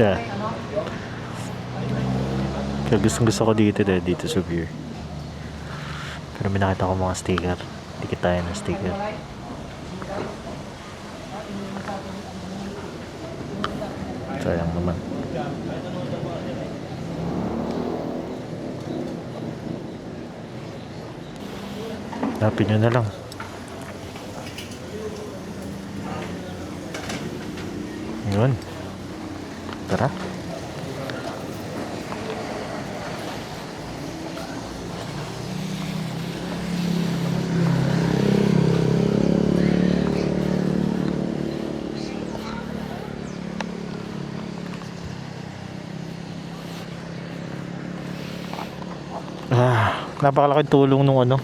Kaya gusto ko dito sa beer. Pero may nakita ko mga sticker. Dikit tayo ng sticker. Sayang naman. Hanapin nyo na lang. Yun. Tara. Napakalaking tulong nung ano.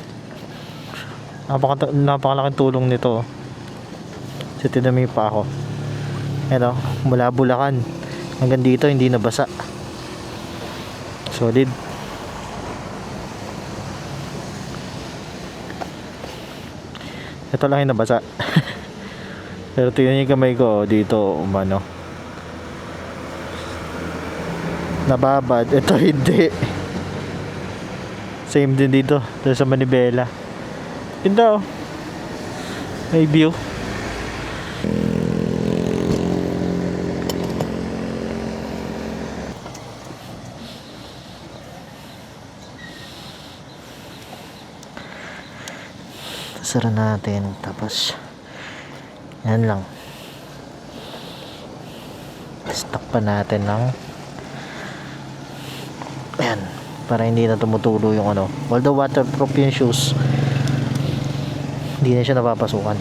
Napakalaking tulong nito. Kasi tinami pa ako. Ano, mula Bulacan hanggang dito hindi nabasa. Solid. Ito lang yung nabasa. Pero tingnan yung kamay ko dito, umano. Nababad. Ito hindi. Same din dito sa Manibela. Ganda oh. May view. Sara natin. Tapos yan lang. Stock pa natin ng ayan. Para hindi na tumutulo yung ano. Although waterproof yung shoes, hindi na siya napapasukan.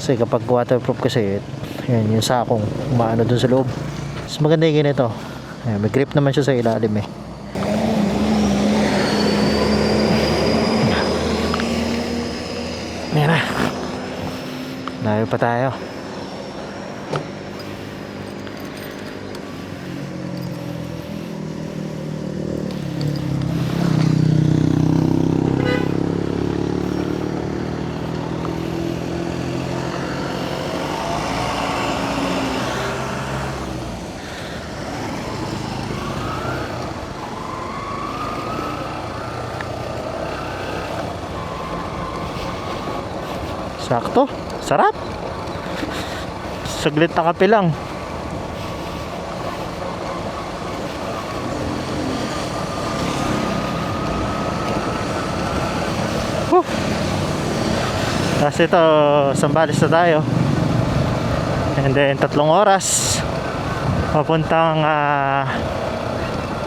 Kasi kapag waterproof kasi, yan, yung sakong umaano dun sa loob. Mas maganda yung ganito. Ayan, may grip naman siya sa ilalim eh. Ayan na. Layo pa tayo. Sakto, sarap. Saglit na kape lang. Tapos ito, Sambales na tayo. And then 3 oras papuntang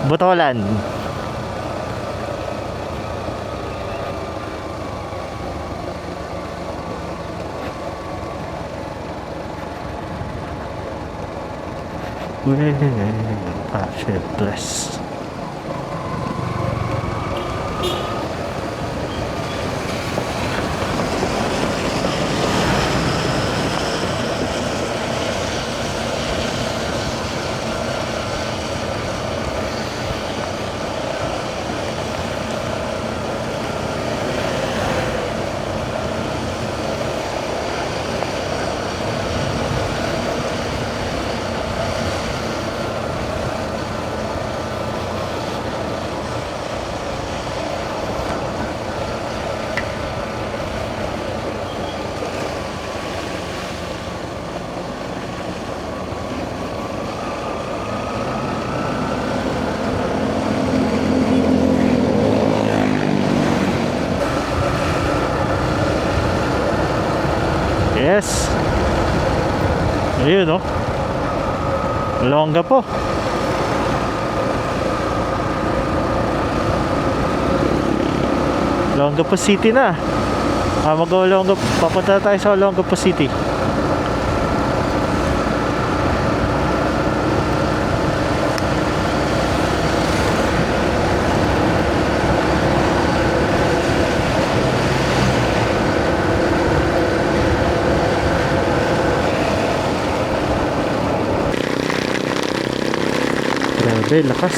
Botolan. Bless. Yes. Ayun oh. Longga po. Olongapo City na. Mag-Olongapo. Papunta tayo sa Olongapo City. Grabe, lakas.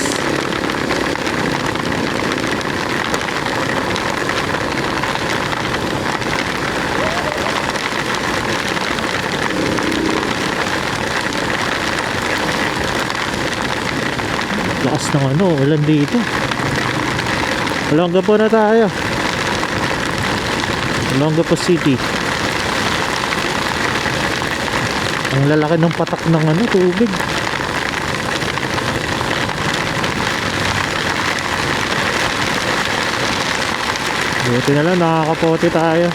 Lakas ng ano, ulan dito. Olongapo na tayo. Olongapo City. Ang lalaki ng patak ng ano, tubig. Buti na lang, nakakapote tayo.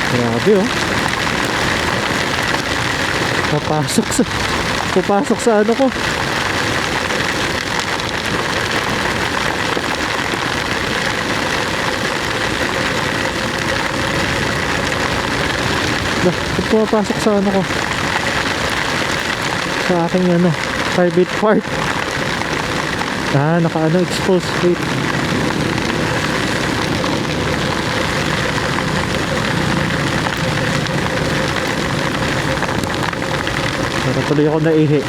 Grabe oh. Papasok sa ano ko. Pumapasok sa ano ko, sa aking ano, private part. Naka ano, exposed plate. Pero tuloy ako naihi.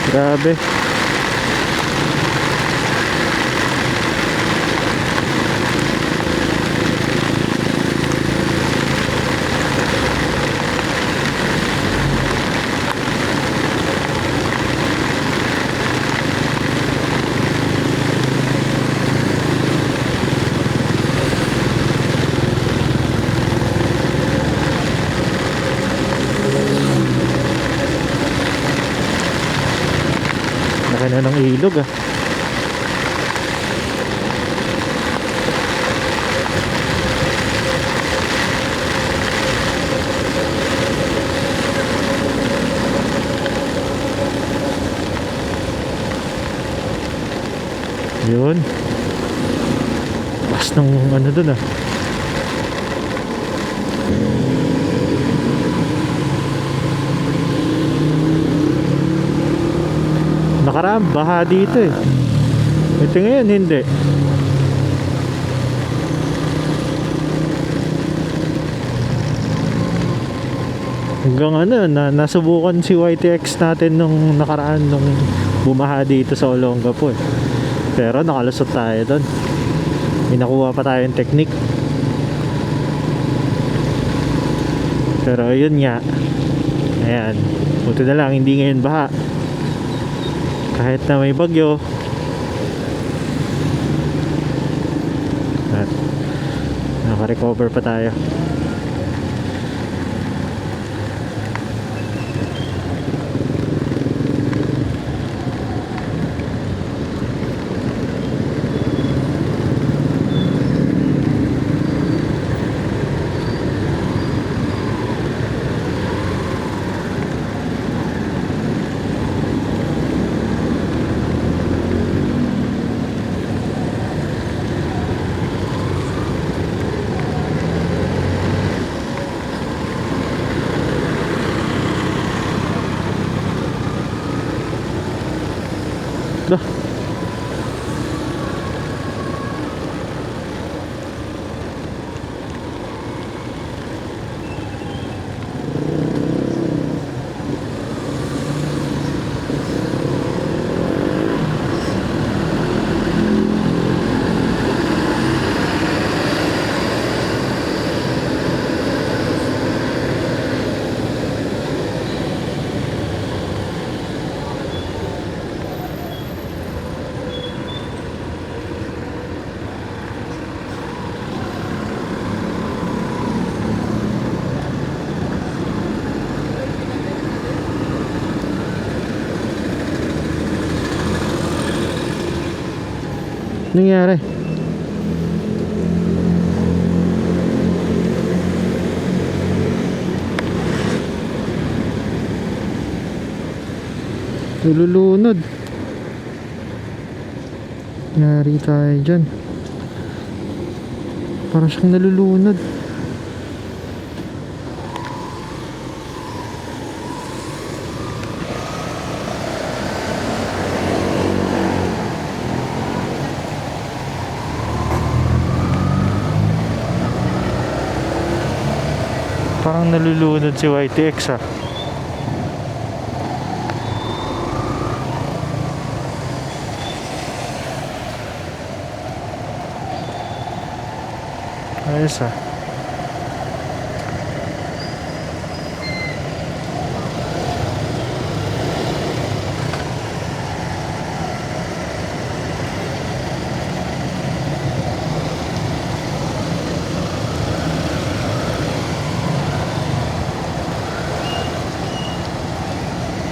Grabe. Laki na ng ilog ah. Yun. Pas ng ano dun ah. Nakaraan, baha dito eh. Ito ngayon, hindi. Hanggang ano, nasubukan si YTX natin nung nakaraan nung bumaha dito sa Olongapo eh. Pero nakalusot tayo doon. May nakuha pa tayong technique. Pero yun nga. Ayan. Buti na lang, hindi ngayon baha. Kahit na may bagyo. At naka-recover pa tayo. Dah. Nangyari? Nalulunod. Nangyari tayo dyan. Parang siyang nalulunod. Parang nalulunod si YTX ah. Ayos ah.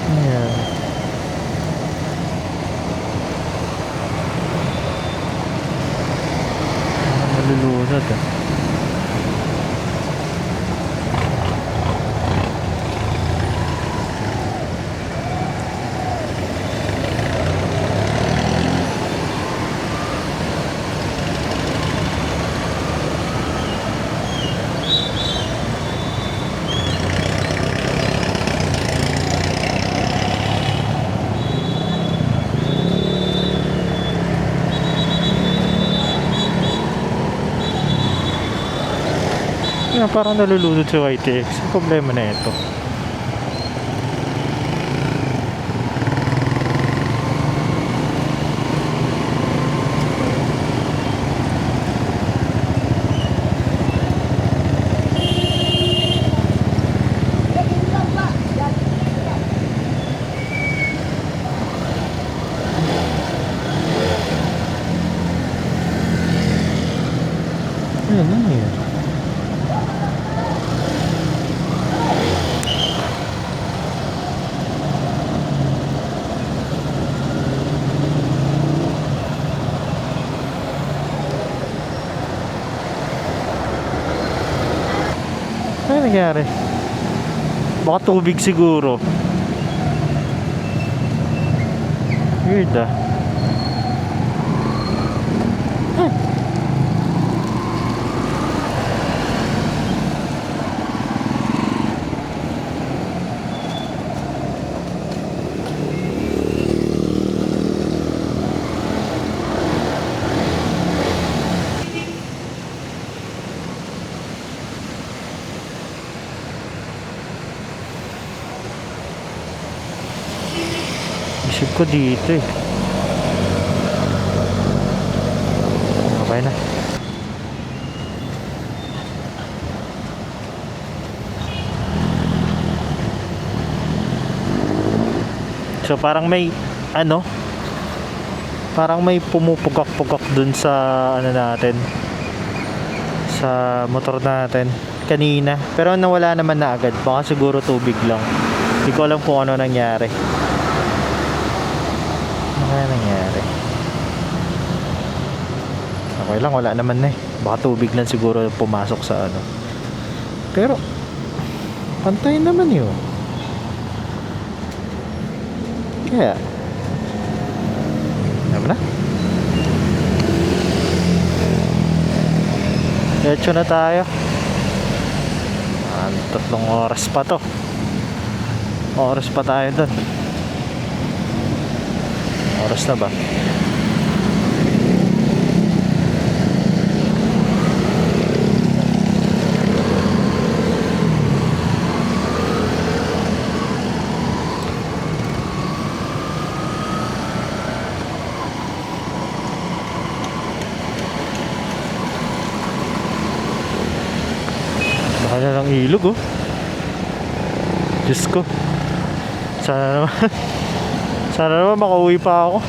Ayan. Nalulunod ah. Ayan, parang nalulunod si YTX. Ang problema na ito. Ayan, ano yun? Ano nangyari? Baka tubig siguro. Weird ah. Isip ko dito eh. Okay na. So parang may ano, parang may pumupugak-pugak dun sa ano natin, sa motor natin kanina, pero nawala naman na agad. Baka siguro tubig lang. Hindi ko alam kung ano nangyari. Ano nangyari? Okay lang, wala naman na eh. Baka tubig lang siguro pumasok sa ano. Pero pantay naman yun. Kaya naman na. Diretso na tayo. 3 oras pa to. Oras pa tayo dun. Oras na ba? Baka na lang ilog oh. Diyos ko. Sana naman sana naman makauwi pa ako.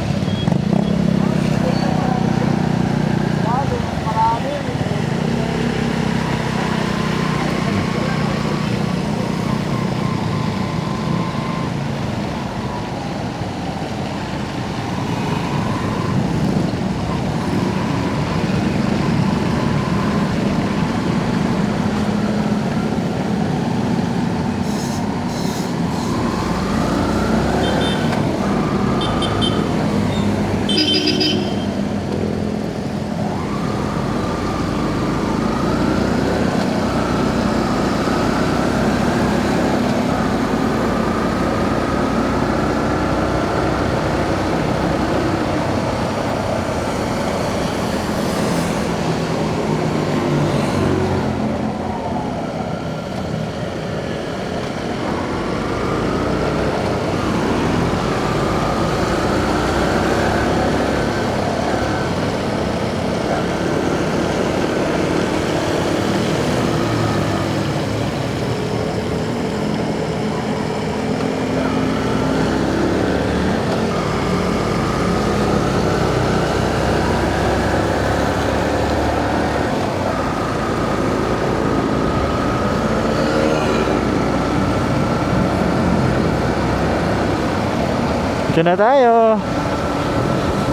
Dito na tayo.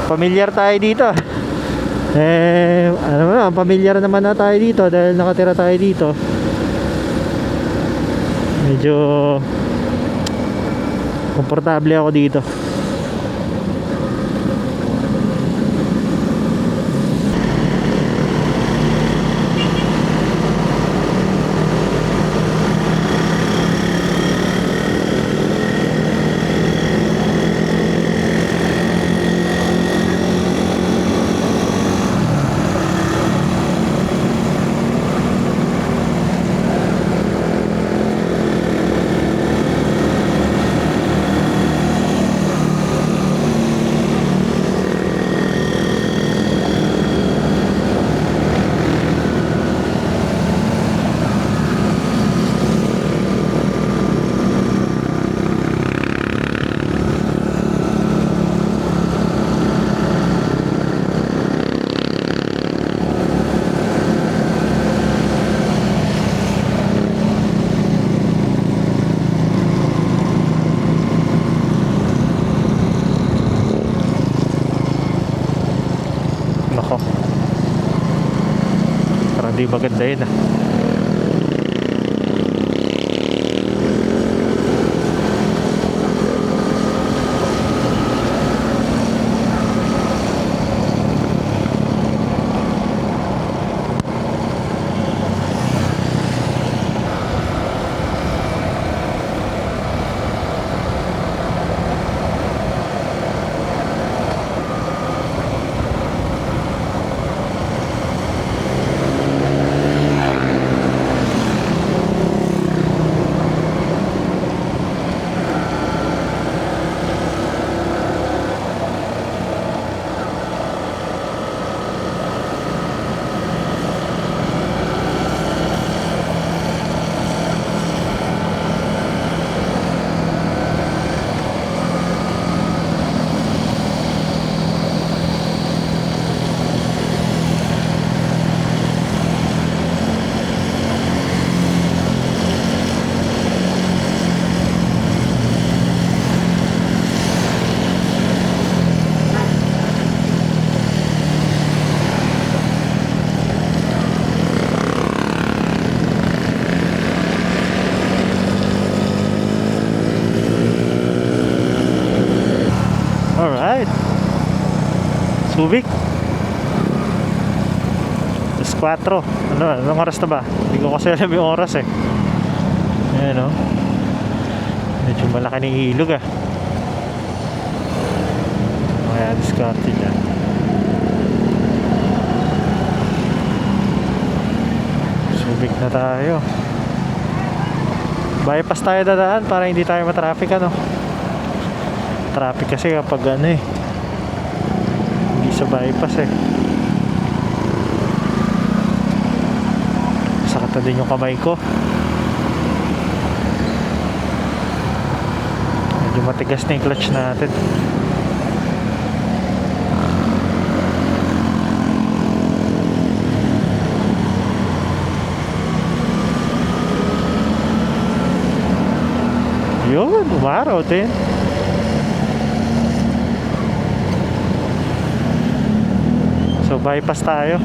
Pamilyar tayo dito. Ano na, pamilyar naman na tayo dito dahil nakatira tayo dito. Medyo komportable ako dito. Nako, parang di maganda yun ah. Alright, Subic Alas 4. Anong oras na ba? Hindi ko kasi alam yung oras eh. Ayan o, medyo malaki ng ilog ah. Kaya diskarte dyan. Subic na tayo. Bypass tayo dadaan para hindi tayo matraffic ano. Traffic kasi kapag ano eh, hindi sa bypass eh. Sakit na din yung kamay ko. Medyo matigas na yung clutch natin. Yun, umaraw din. So bypass tayo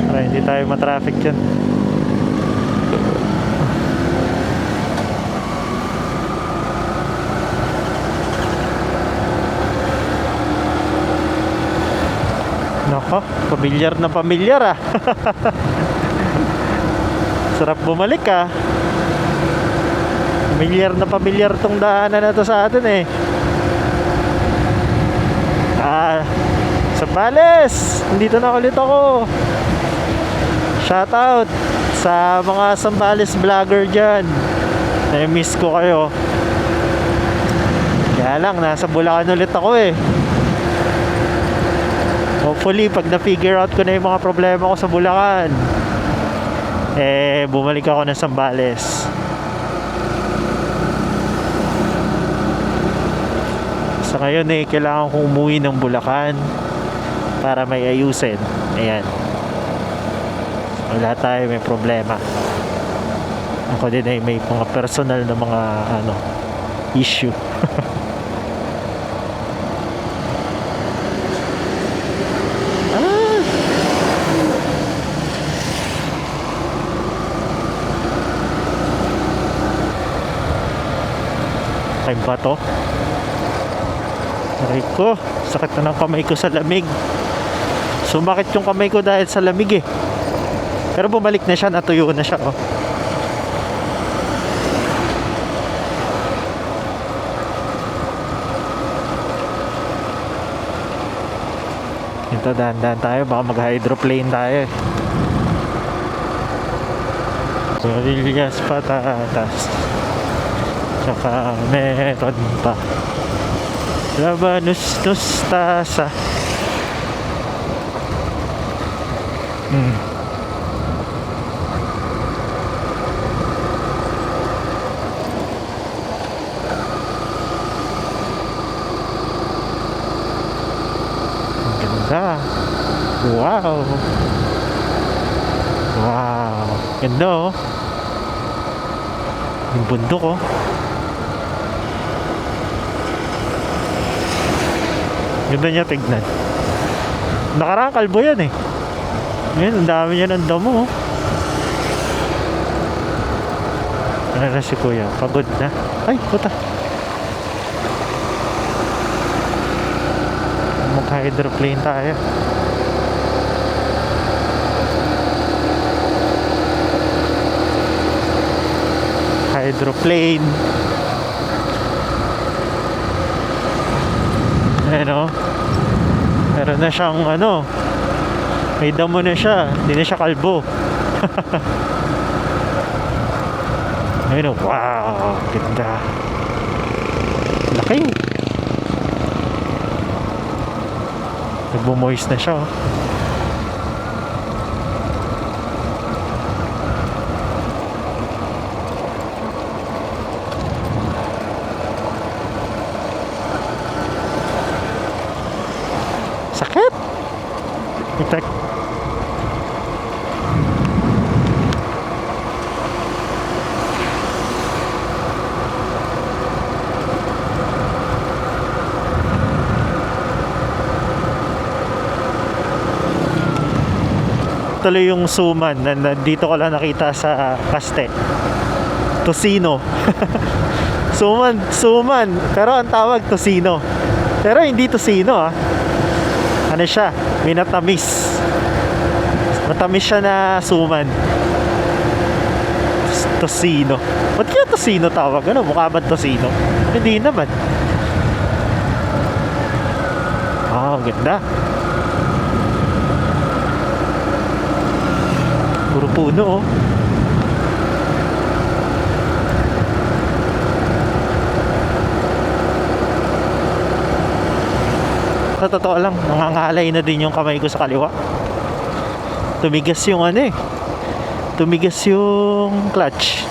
para hindi tayo matraffic dyan. Nako, pamilyar ah. Sarap bumalik ah. Pamilyar tong daanan na to sa atin eh. Sambales, nandito na ulit ako. Shoutout sa mga Sambales vlogger dyan. Na-miss ko kayo. Kaya lang, nasa Bulacan ulit ako eh. Hopefully, pag na-figure out ko na yung mga problema ko sa Bulacan, bumalik ako ng Sambales. Sa ngayon kailangan kong umuwi ng Bulacan para may ayusin. Ayan, wala tayo may problema. Ako din ay may mga personal na mga issue. Ah! Kay ba to? Aray ko, sakit na ng kamay ko sa lamig. Sumakit yung kamay ko dahil sa lamig eh. Pero bumalik na siya, natuyo na siya oh. Ito, dahan-dahan tayo, baka mag-hydroplane tayo eh. Sorillas patatas, tsaka meron pa labanus nustasa. Ganda. Wow. Wow. Ganda oh. Yung bundok oh. Ganda niya tignan. Nakaraan kalbo yan eh. Ngayon, ang dami niya ng damo oh. Ano na si kuya? Pagod na. Ay, puta. Mag-hydroplane tayo. Hydroplane. Ano? Meron na siyang ano, may damo na siya, hindi na siya kalbo. Ayun, wow, ganda. Laki. Nagbo-moist na siya oh. Sakit. Itek. Tuloy yung suman na dito ko lang nakita sa Caste. Tocino. Suman. Pero ang tawag tocino. Pero hindi tocino ah. Ano siya? Minatamis. Matamis siya na suman. Tocino. Ba't kaya tocino tawag? Ano? Mukha ba tocino? Hindi naman. Ah, ang ganda. Puro puno oh. Sa totoo lang, nangangalay na din yung kamay ko sa kaliwa. Tumigas yung ano eh. Tumigas yung clutch.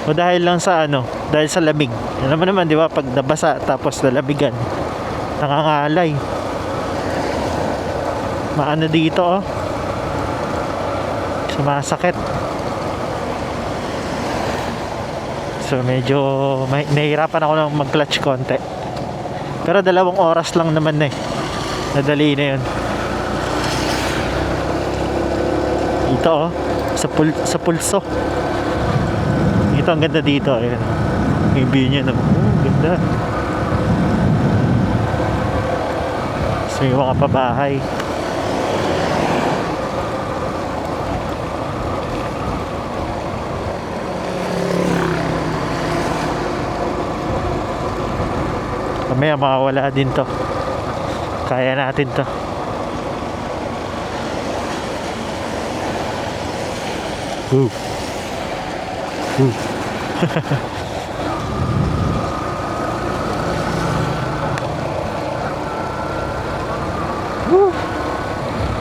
O dahil lang sa ano, dahil sa lamig. Alam mo naman, di ba, pag nabasa tapos nalamigan, nangangalay. Maano dito oh. Sumasakit. So medyo nahihirapan ako ng mag-clutch konti. Pero 2 oras lang naman eh. Nadali na yun. Ito oh, sa pulso. Ito ang ganda dito. Ayan. Yung view niya naman. Ganda. So yung mga pabahay. Mamaya makawala din to. Kaya natin to.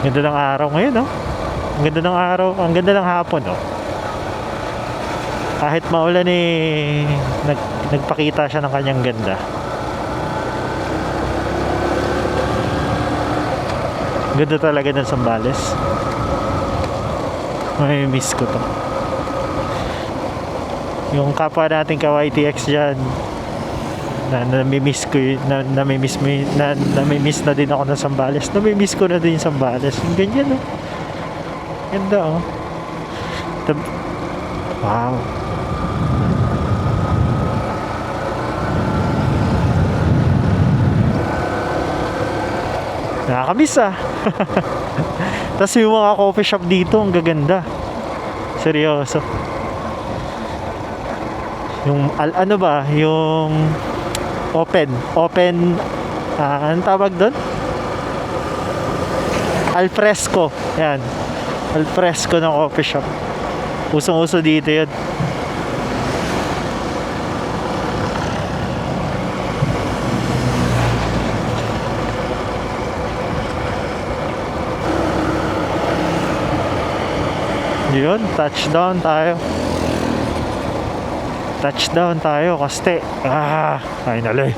Ganda ng araw ngayon oh. Ang ganda ng araw. Ang ganda ng hapon oh. Kahit maulan eh, nagpakita siya ng kanyang ganda. Ganda talaga ng Zambales. May miss ko to. Yung kapwa natin ka YTX dyan, na namimiss ko yun, namimiss na din ako ng Zambales. Namimiss ko na din yung Zambales. Yung ganyan, oh. Ganda, oh. Wow. Nakakamiss, ah. Tapos yung mga coffee shop dito, ang gaganda. Seryoso. Yung ano ba, yung open, anong tawag doon? Alfresco. Yan. Alfresco ng coffee shop. Usong-uso dito yun. Yun, touchdown tayo. Touchdown tayo, Kaste. Finally.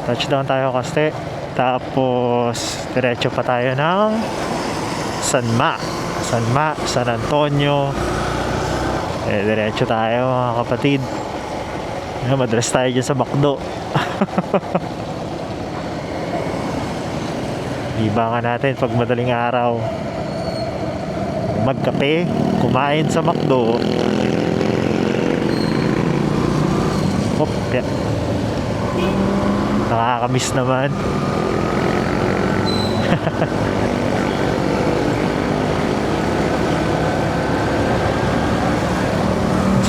Touchdown tayo, Kaste. Tapos, diretso pa tayo ng San Antonio. Diretso tayo, mga kapatid. Madress tayo dyan sa McDo. Libangan natin pag madaling araw. Magkape, kumain sa McDo. Yeah. Nakakamiss naman.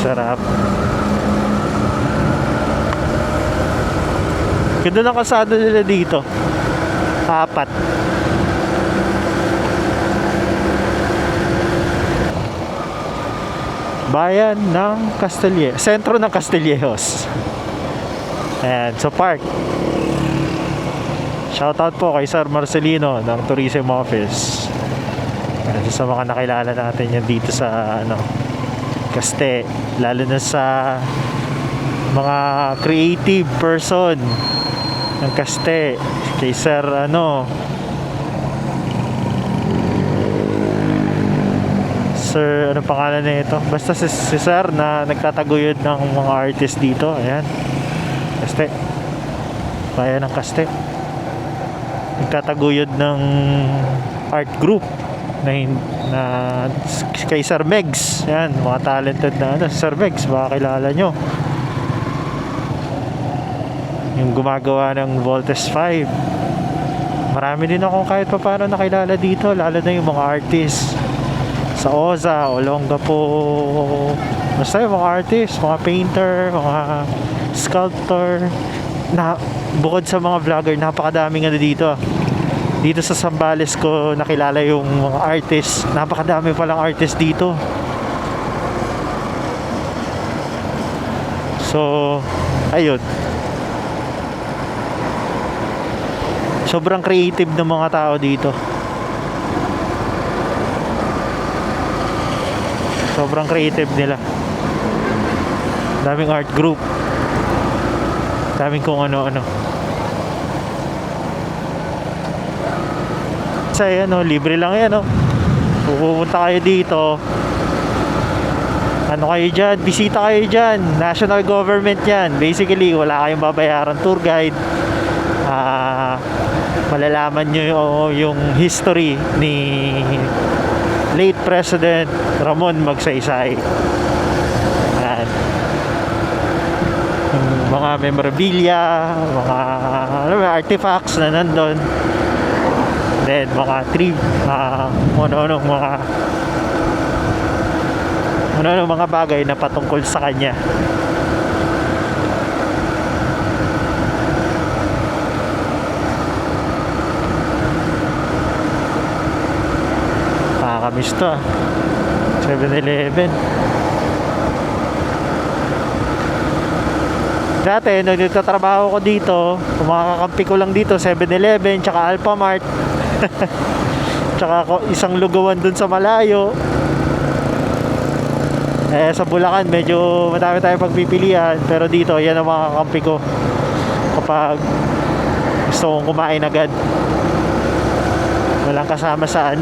Sarap. Ganda ng kalsada nila dito. 4. Bayan ng sentro ng Castillejos. Ayan, so park. Shoutout po kay Sir Marcelino ng Tourism Office. Ayan, sa mga nakilala natin yan dito sa Caste. Lalo na sa mga creative person ng Caste. Kay Sir Sir, anong pangalan na ito? Basta si Sir na nagtataguyod ng mga artist dito. Ayan. Caste. Bayan ng Caste. Nagtataguyod ng art group na kay Sir Megs. Ayan, mga talented na Sir Megs, baka kilala nyo. Yung gumagawa ng Voltes 5. Marami din akong kahit pa paano nakilala dito, lalo na yung mga artist sa Oza, Olongapo, basta yung mga artist, mga painter, mga sculptor, na bukod sa mga vlogger, napakadaming dito. Dito sa Zambales ko nakilala yung mga artist, napakadami palang artist dito. So, ayun. Sobrang creative ng mga tao dito. Sobrang creative nila. Daming art group. Daming kung ano-ano. Kasi libre lang yan, pupunta kayo dito. Ano kayo dyan? Bisita kayo dyan. National government yan. Basically, wala kayong babayaran tour guide. Malalaman nyo yung history ni late President Ramon Magsaysay. Ayan. Yung mga memorabilia, mga artifacts na nandun. Then mga mga bagay na patungkol sa kanya. Nakakamiss to 7-Eleven. Dati nung nagtatrabaho ko dito, kumakakampi ko lang dito 7-Eleven tsaka Alphamart. Tsaka isang lugawan dun sa malayo. Sa Bulacan medyo madami tayong pagpipilian, pero dito yan ang makakampi ko kapag gusto kong kumain agad. Walang kasama sa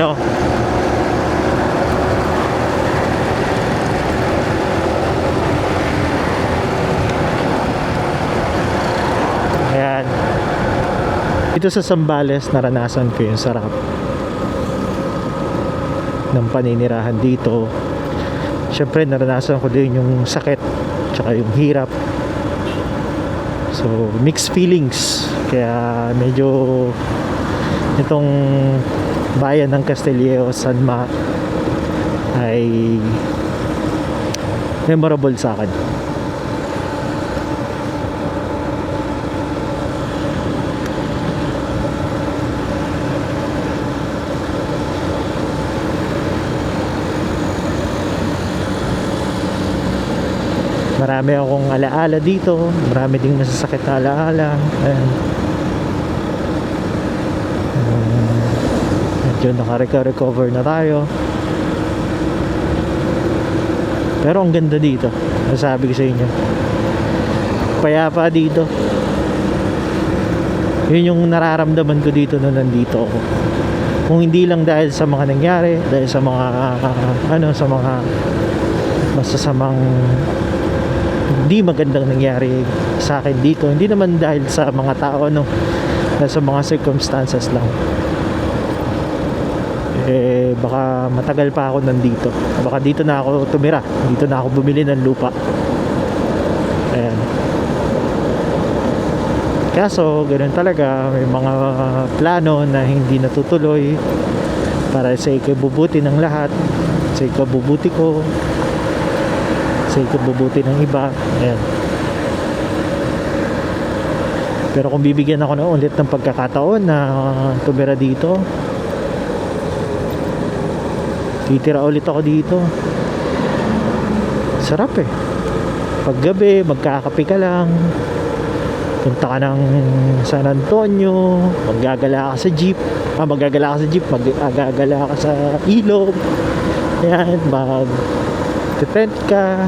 Dito sa Zambales, naranasan ko yung sarap ng paninirahan dito. Syempre naranasan ko din yung sakit tsaka yung hirap. So mixed feelings. Kaya medyo itong bayan ng Castillejo, Sanma ay memorable sa akin. Marami akong alaala dito, marami ding masasakit na alaala. Ayan. Medyo naka-recover na tayo. Pero ang ganda dito, nasabi ko sa inyo, payapa dito. Yun yung nararamdaman ko dito nung nandito ako. Kung hindi lang dahil sa mga nangyari, dahil sa mga sa mga masasamang hindi magandang nangyari sa akin dito, hindi naman dahil sa mga tao, dahil sa mga circumstances lang. Baka matagal pa ako nandito, baka dito na ako tumira, dito na ako bumili ng lupa. Ayan. Kaso ganoon talaga, may mga plano na hindi natutuloy para sa ikabubuti ng lahat, sa ikabubuti ko, sa ikabubuti ng iba. Ayan. Pero kung bibigyan ako na ulit ng pagkakataon na tumira dito, titira ulit ako dito. Sarap eh. Paggabi, magkakape ka lang, punta ka ng San Antonio, maggagala ka sa jeep, maggagala ka sa ilog. Ayan, tent ka,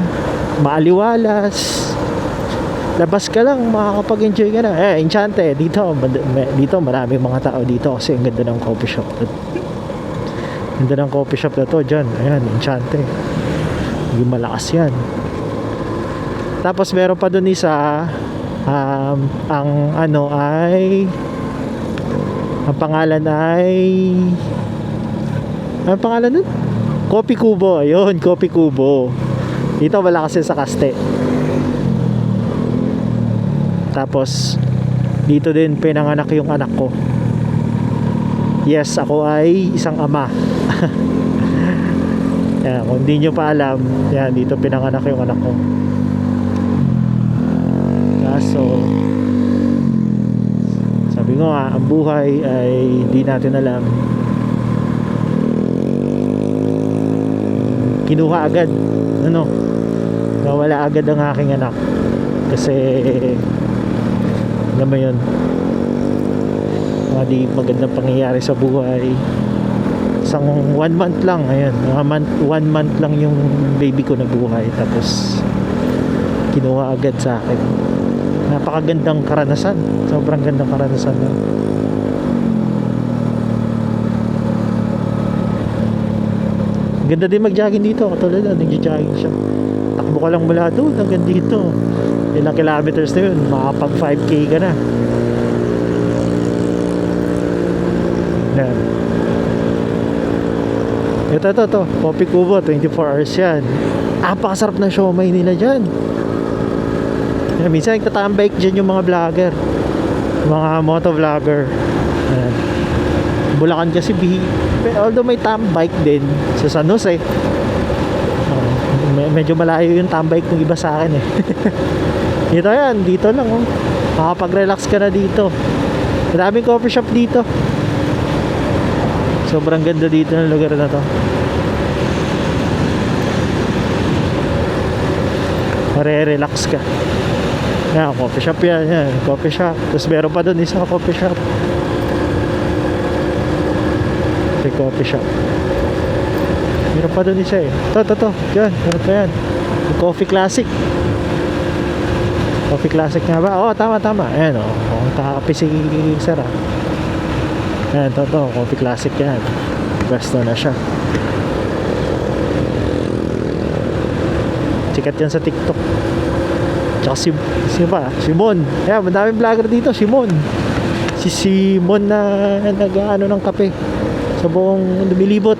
maaliwalas, labas ka lang, makakapag-enjoy ka na. Enchante dito maraming mga tao dito kasi ang ganda ng coffee shop. Ganda ng coffee shop na to dyan. Ayan, Enchante. Yung malakas yan. Tapos meron pa dun isa, ang pangalan nun? Coffee Kubo. Ayun, Coffee Kubo. Dito wala kasi sa Caste. Tapos dito din pinanganak yung anak ko. Yes, ako ay isang ama. Yan, kung hindi nyo pa alam, yan, dito pinanganak yung anak ko. Kaso sabi ko nga, ang buhay ay hindi natin alam. Kinuha agad, nawala agad ang aking anak kasi alam mo yun, mga di magandang pangyayari sa buhay. Isang 1 month lang, ayan, 1 month lang yung baby ko nabuhay, tapos kinuha agad sa akin. Napakagandang karanasan, sobrang gandang karanasan lang. Ganda din mag-jogging dito, katulad na nag-jogging siya. Takbo ka lang mula doon hanggang dito, ilang kilometers na yun, makapag 5k ka na. Yan. Ito, Coffee Kubo, 24 hours yan. Napakasarap na siomay nila dyan. Yan, minsan nagtatambike dyan yung mga vlogger, mga moto vlogger. Yan. Bulacan kasi although may tambike din sa San Jose, medyo malayo yung tambike ng iba sa akin eh. Dito lang makapag-relax ka na dito. Maraming coffee shop dito. Sobrang ganda dito ng lugar na to. Mare-relax ka. Yan, coffee shop yan, coffee shop. Tapos meron pa doon isa coffee shop. Coffee shop. Meron pa doon isa eh. Ito. Yan, meron pa yan. Coffee Classic. Coffee Classic nga ba? Oo, tama. Ayan o. Kakape si Sarah. Ayan, ito. Coffee Classic yan. Gasto na siya. Sikat yan sa TikTok. Tsaka si Simon. Ayan, madaming vlogger dito. Simon. Si Simon na nag-ano ng kape sa buong lumilibot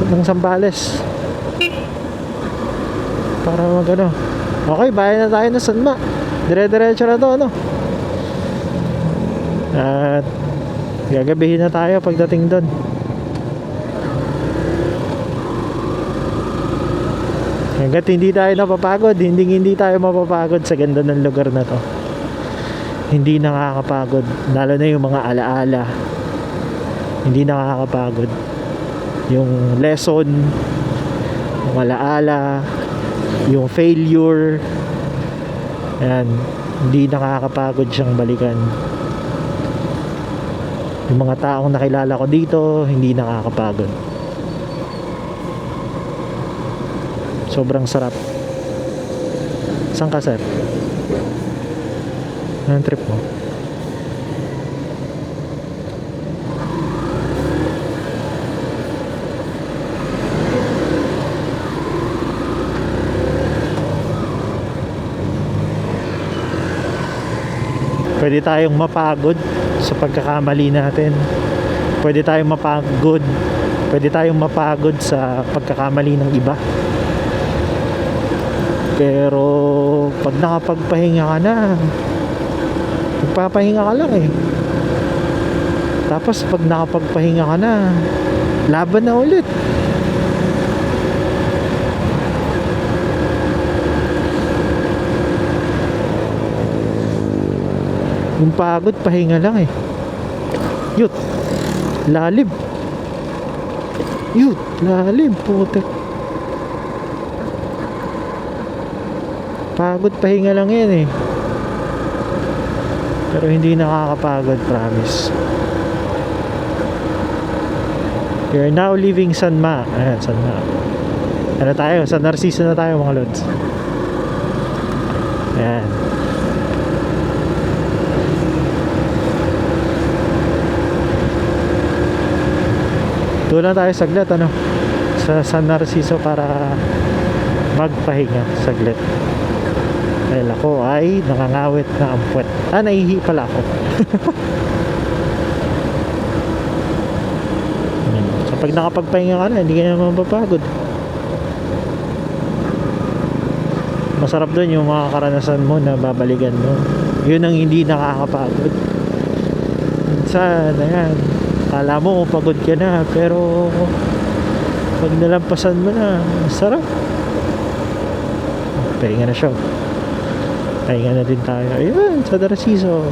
ng Zambales para magano. Okay, bayan na tayo na Sanma. Dire-diretso na to, ano? At gagabihin na tayo pagdating doon. Hanggat hindi tayo napapagod, hindi tayo mapapagod sa ganda ng lugar na to. Hindi nakakapagod, lalo na yung mga alaala. Hindi nakakapagod. Yung lesson, yung alaala, yung failure, ayan, hindi nakakapagod siyang balikan. Yung mga taong nakilala ko dito, hindi nakakapagod. Sobrang sarap. Saan ka, sir? Anong trip mo? Pwede tayong mapagod sa pagkakamali natin. Pwede tayong mapagod. Pwede tayong mapagod sa pagkakamali ng iba. Pero pag nakapagpahinga ka na, magpapahinga ka lang eh. Tapos pag nakapagpahinga ka na, laban na ulit. Yung pagod, pahinga lang eh. Yut, lalim. Yut, lalim, putek. Pagod, pahinga lang yan eh. Pero hindi nakakapagod, promise. We are now leaving Sanma. Ayan, Sanma. Ano tayo? San Narciso na tayo, mga lods. Ayan. Doon tayo saglit, ano, sa San Narciso para magpahinga saglit. Dahil ako ay nakangawit na ampwet. Naihi pala ako. So pag nakapagpahinga ka na, hindi ka naman mapapagod. Masarap doon yung mga karanasan mo na babalikan mo. Yun ang hindi nakakapagod. Minsan, ayan, kala mo pagod ka na, pero pag nalampasan mo na, sarap. Pahinga na siya. Pahinga na din tayo. Ayun, sa Narciso.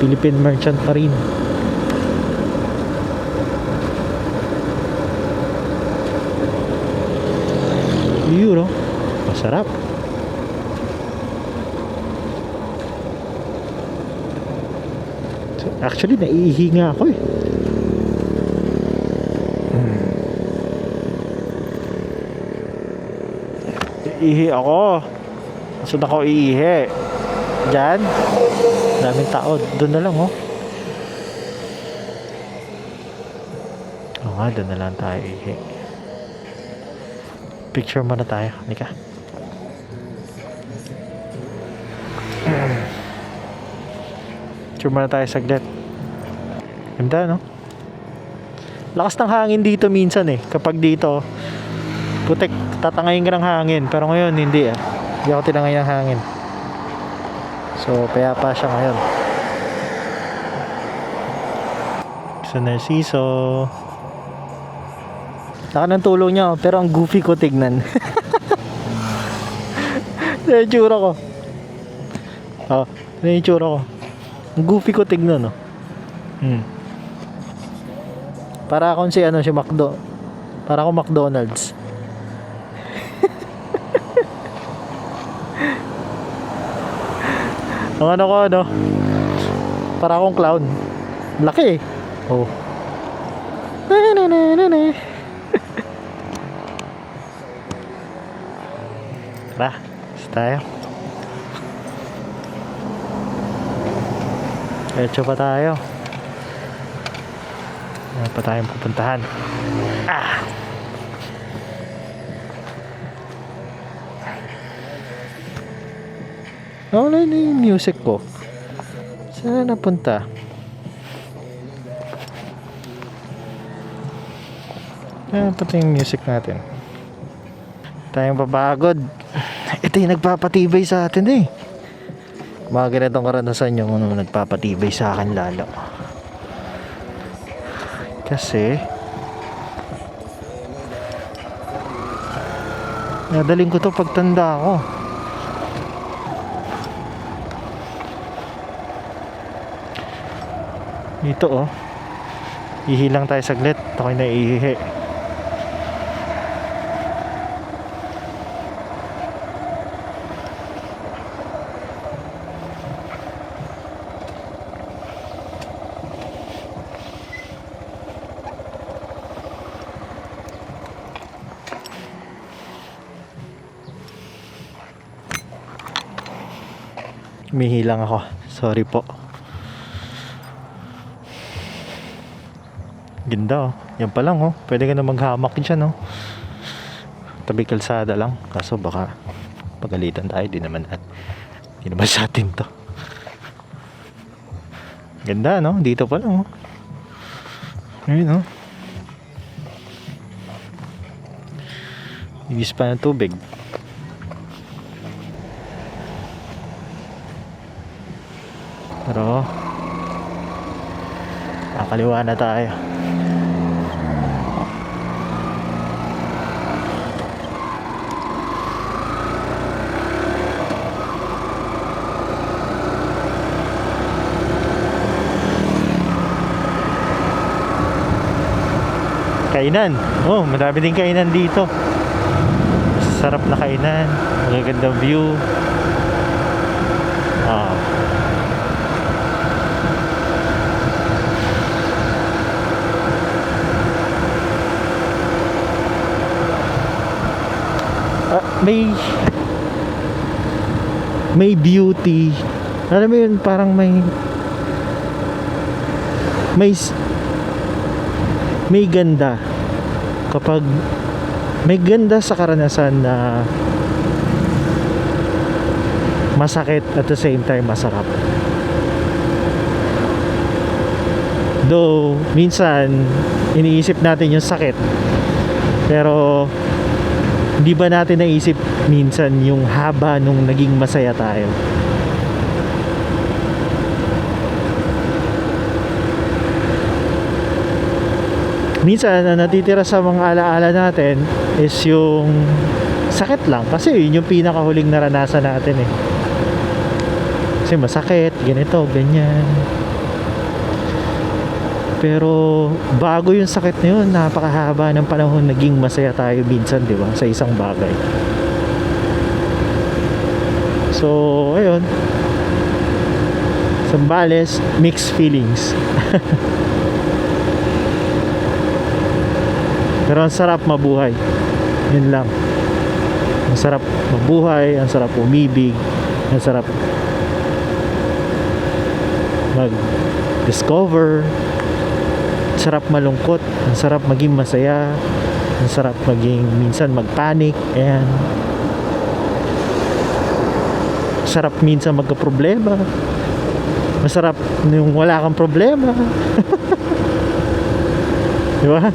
Philippine Merchant Marine. Yun, no? Masarap. Actually, naiihinga ako eh. Ihi ako. Gusto na ako iihi. Diyan. Daming tao. Doon na lang, oh. Oo nga, doon na lang tayo ihi. Picture muna tayo. Halika. Picture muna tayo saglit. Ganda, no? Lakas ng hangin dito minsan eh. Kapag dito, putek, tatangayin ka ng hangin. Pero ngayon, hindi ah. Hindi ako tinangay ng hangin. So, payapa siya ngayon. Sa Narciso. Laka ng tulong niya, pero ang goofy ko tignan. Ito yung tsura ko. Oh, ito yung tsura ko. Ang goofy ko tignan, no? Para akong si McDo. Para akong McDonald's. Ang ano ko, para akong clown. Laki eh. Oh. Tara, tayo. Diretso pa tayo. Ano pa tayong pupuntahan? Nawala na yung music ko. Saan na napunta? Saan napunta yung music natin? Tayong papagod. Ito yung nagpapatibay sa atin eh. Mga ganitong karanasan yung nagpapatibay sa akin lalo. Kasi nadaling ko to pagtanda ko. Dito oh. Ihilang tayo saglit. Ako'y naiihi. Umihilang ako. Sorry po. Ganda oh. Yan pa lang oh. Pwede ka na maghamak dyan oh. Tabi kalsada lang. Kaso baka pagalitan tayo. Di naman sa atin to. Ganda no. Dito pa lang oh. Ayun oh. Ibis pa ng tubig. Pero nakaliwa na tayo. Kainan. Oh, madami din kainan dito. Sarap na kainan. Magagandang view. May beauty. Alam mo yun, parang may ganda kapag may ganda sa karanasan na masakit at the same time masarap. Though minsan iniisip natin yung sakit, pero hindi ba natin naisip minsan yung haba nung naging masaya tayo? Minsan na natitira sa mga alaala natin is yung sakit lang, kasi yun yung pinakahuling naranasan natin eh. Kasi masakit, ganito, ganyan. Pero bago yung sakit na yun, napakahaba ng panahon naging masaya tayo minsan, di ba? Sa isang bagay. So, ayun. Sambales, mixed feelings. Pero ang sarap mabuhay. Yun lang. Ang sarap mabuhay, ang sarap umibig, ang sarap mag-discover, ang sarap malungkot, ang sarap maging masaya, ang sarap maging minsan mag-panic, ayan. Sarap minsan magka-problema. Masarap yung wala kang problema. Di ba?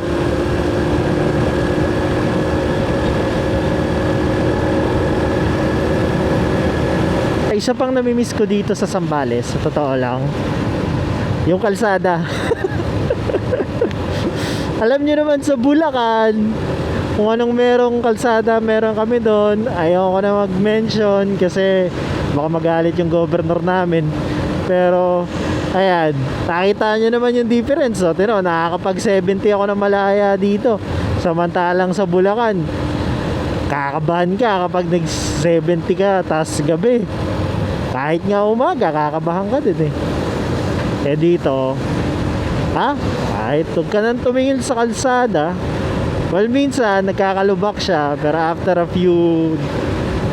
Isa pang namimiss ko dito sa Zambales, sa totoo lang, yung kalsada. Alam niyo naman sa Bulacan, kung anong merong kalsada meron kami doon. Ayaw ko na mag-mention kasi baka magalit yung governor namin. Pero ayan, nakita nyo naman yung difference. So, tino, nakakapag 70 ako na malaya dito. Samantalang sa Bulacan, kakabahan ka kapag nag 70 ka tas gabi. Kahit nga umaga, kakabahan ka din eh. Eh dito, kahit huwag ka nang tumingin sa kalsada, well, minsan nagkakalubak siya, pero after a few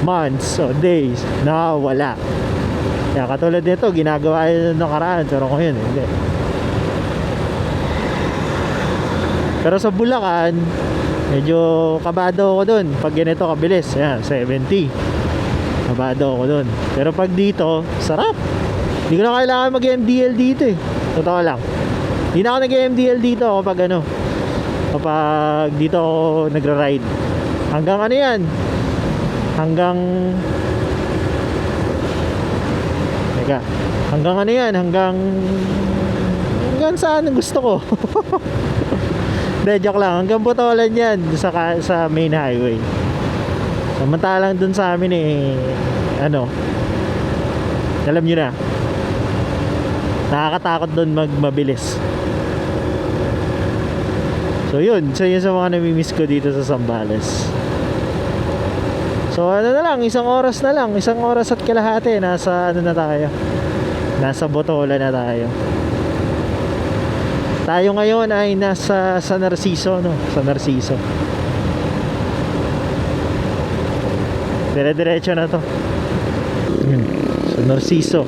months or days, wala. Kaya katulad nito, ginagawa yun ng karaan, pero ngayon hindi. Pero sa Bulacan, medyo kabado ako dun pag ganito kabilis. Yan, 70. Kabado ako dun. Pero pag dito, sarap. Hindi ko na kailangan mag-MDL dito eh. Totoo lang. Hindi na ako nag-MDL dito kapag ano. Kapag dito ako nagra-ride. Hanggang ano yan? Hanggang... Teka. Hanggang ano yan? Hanggang saan gusto ko. Hindi, joke lang. Hanggang Botolan yan sa main highway. Samantalang dun sa amin eh, ano, alam nyo na, nakakatakot dun mabilis. So yun sa mga namimiss ko dito sa Zambales. So ano na lang, isang oras at kalahati, nasa ano na tayo, nasa Botolan na tayo. Tayo ngayon ay nasa San Narciso, no? San Narciso. Dire-diretso na to. San Narciso.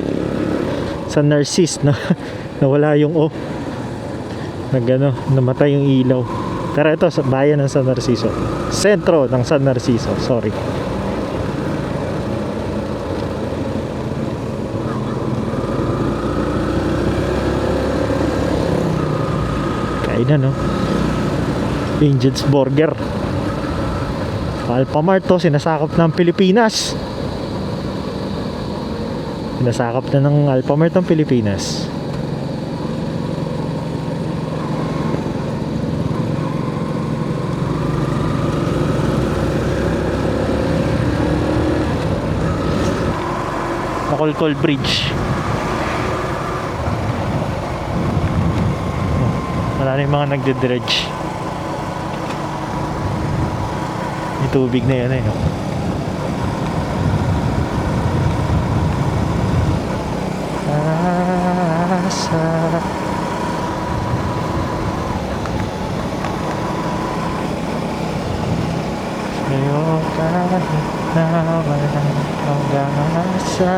San Narcis, no? Nawala yung O. Nagano, namatay yung ilaw. Pero ito, sa bayan ng San Narciso. Sentro ng San Narciso, sorry. Kainan, no? Angel's Burger. Alphamart to, sinasakop ng Pilipinas. Sinasakop na ng Alphamart ng Pilipinas. Makolkol Bridge. Wala na yung mga nagde-dredge. May tubig na yan eh, no? Asa sa'yo kahit na walang pag-asa.